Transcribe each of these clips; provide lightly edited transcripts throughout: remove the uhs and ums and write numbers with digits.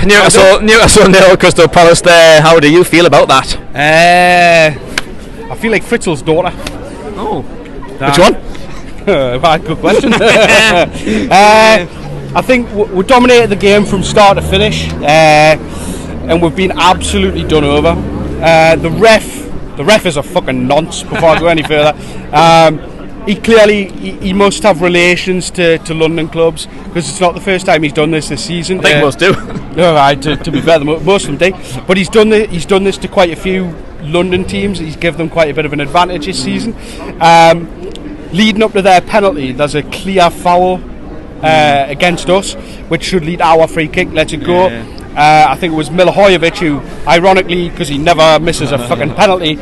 Newcastle nil, Crystal Palace there. How do you feel about that? I feel like Fritzl's daughter. Oh, which one? Good question. I think we dominated the game from start to finish, and we've been absolutely done over. The ref is a fucking nonce. Before I go any further, he must have relations to London clubs, because it's not the first time he's done this season. I think most do. No, right. To be fair, most of them do. But he's done this to quite a few London teams. He's given them quite a bit of an advantage this season. Leading up to their penalty, there's a clear foul against us, which should lead our free kick. Let it go. I think it was Milivojevic who, ironically, because he never misses a fucking penalty,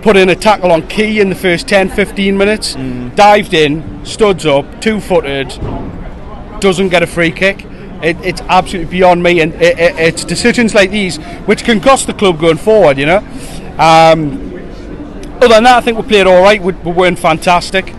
put in a tackle on Key in the first 10-15 minutes, dived in, studs up, 2-footed, doesn't get a free kick. It's absolutely beyond me, and it's decisions like these which can cost the club going forward, you know. Other than that, I think we played all right. We weren't fantastic.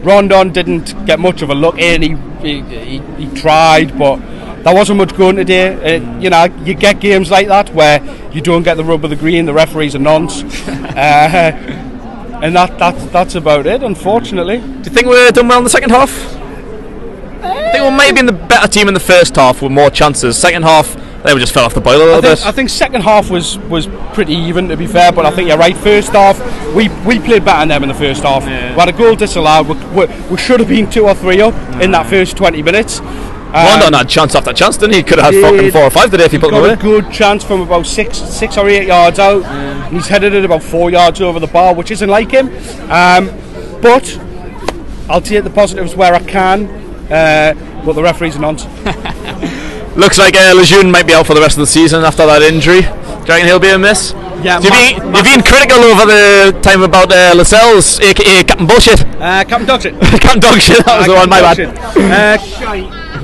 Rondon didn't get much of a look in. He tried, but there wasn't much going today. You know, you get games like that where you don't get the rub of the green. The referee's a nonce, and that's about it, unfortunately. Do you think we're done well in the second half? I think we might have been the better team in the first half with more chances. Second half, they just fell off the boil a little bit. I think second half was pretty even, to be fair, but I think you're right. First half, we played better than them in the first half. Yeah. We had a goal disallowed. We should have been 2 or 3 up in that first 20 minutes. Rondon had chance after chance, didn't he? Could have had fucking 4 or 5 today if he put them away. Got a good chance from about 6 or 8 yards out. Yeah. He's headed it about 4 yards over the bar, which isn't like him. But I'll take the positives where I can. But the referee's a nonce. Looks like Lejeune might be out for the rest of the season after that injury. Do you reckon he'll be a miss? Yeah. You've been critical over the time about Lascelles, aka Captain Bullshit. Captain Dogshit. Captain Dogshit, that was the one, my bad.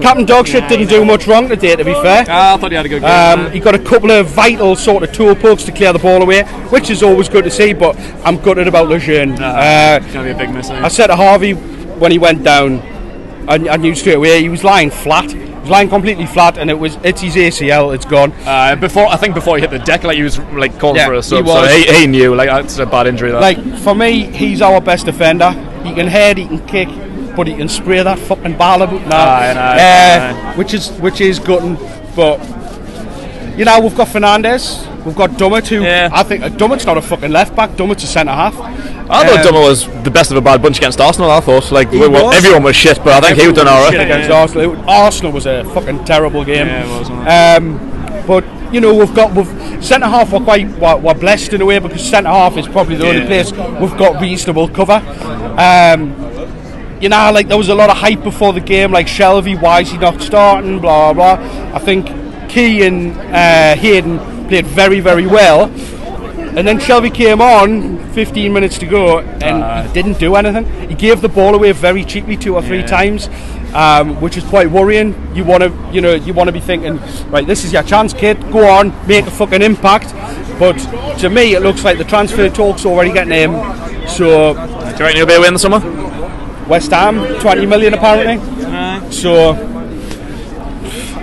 Captain Dogshit didn't do much wrong today, to be fair. I thought he had a good game. He got a couple of vital sort of toe pokes to clear the ball away, which is always good to see, but I'm gutted about Lejeune. It's going to be a big miss. I said to Harvey when he went down, I knew straight away he was lying flat. He was lying completely flat, and it's his ACL. It's gone. I think before he hit the deck, like he was like calling for a sub. So he knew, like, that's a bad injury. That. Like, for me, he's our best defender. He can head, he can kick, but he can spray that fucking ball about now. Which is gutting. But you know, we've got Fernandez, we've got Dummett, who I think Dummett's not a fucking left back. Dummett's a centre half. I thought Dummett was the best of a bad bunch against Arsenal. I thought everyone was shit, but I think he was done alright against Arsenal. Arsenal was a fucking terrible game. Yeah, it was. But you know, we've centre half. We're blessed in a way, because centre half is probably the only place we've got reasonable cover. You know, like there was a lot of hype before the game, like Shelvey, why is he not starting? Blah blah. I think Key and Hayden played very, very well. And then Shelvey came on 15 minutes to go, and he didn't do anything. He gave the ball away very cheaply 2 or 3 times, which is quite worrying. You want to be thinking, right, this is your chance, kid. Go on, make a fucking impact. But to me, it looks like the transfer talk's already getting him. So, do you reckon he'll be away in the summer? West Ham, 20 million apparently. So,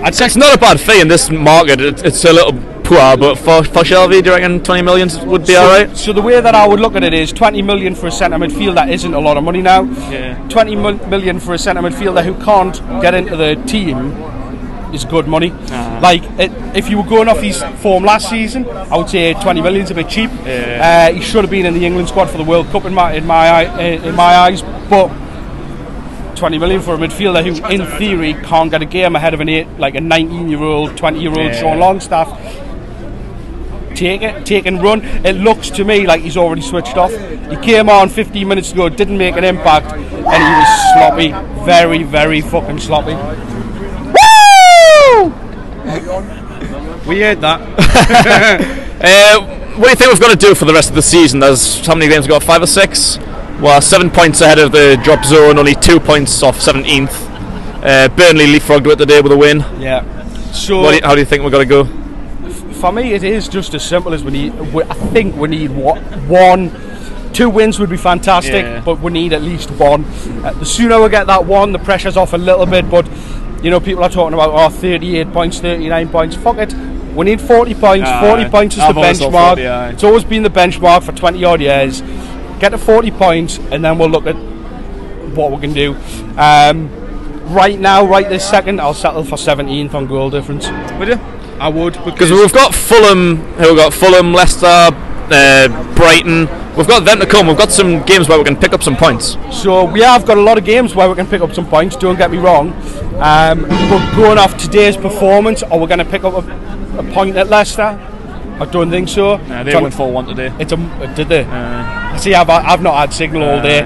I'd say it's not a bad fee in this market. It's a little poor, but for Shelvey, do you reckon 20 million would be alright? So the way that I would look at it is 20 million for a centre midfielder isn't a lot of money now. 20 million for a centre midfielder who can't get into the team is good money. Like, if you were going off his form last season, I would say 20 million is a bit cheap. He should have been in the England squad for the World Cup in my eyes, but 20 million for a midfielder who, in theory, can't get a game ahead of a 19-year-old, 20-year-old Sean Longstaff. Take and run. It looks to me like he's already switched off. He came on 15 minutes ago, didn't make an impact, and he was sloppy. Very, very fucking sloppy. Woo! We heard that. What do you think we've got to do for the rest of the season? There's how many games we've got? 5 or 6? Well, 7 points ahead of the drop zone, only 2 points off 17th. Burnley leapfrogged it today with a win. Yeah. So how do you think we've got to go? For me, it is just as simple as I think we need 2 wins would be fantastic, but we need at least 1. The sooner we get that 1, the pressure's off a little bit. But You know, people are talking about 38 points, 39 points. Fuck it. We need 40 points. 40 points is the benchmark. 40, it's always been the benchmark for 20 odd years. Get to 40 points, and then we'll look at what we can do. Right now, right this second, I'll settle for 17th on goal difference. Would you? I would, because we've got Fulham. We've got Fulham, Leicester, Brighton. We've got them to come. We've got some games where we can pick up some points. So we have got a lot of games where we can pick up some points. Don't get me wrong. But going off today's performance, are we going to pick up a point at Leicester? I don't think so. They went 4-1 today. Did they? See, I've not had signal all day.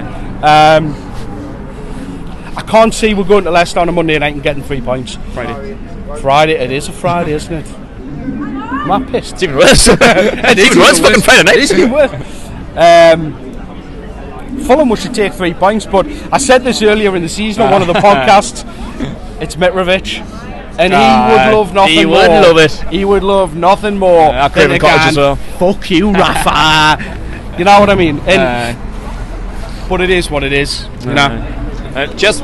I can't see we're going to Leicester on a Monday night and getting 3 points. Friday. It is a Friday, isn't it? Am I pissed? It's even worse. It's even worse. Fucking Friday night. It's even worse. Fulham, we should take 3 points, but I said this earlier in the season on one of the podcasts. It's Mitrovic, and he would love nothing more. He would love it. He would love nothing more. Craven Cottage as well. Fuck you, Rafa. You know what I mean? But it is what it is. You know. Just.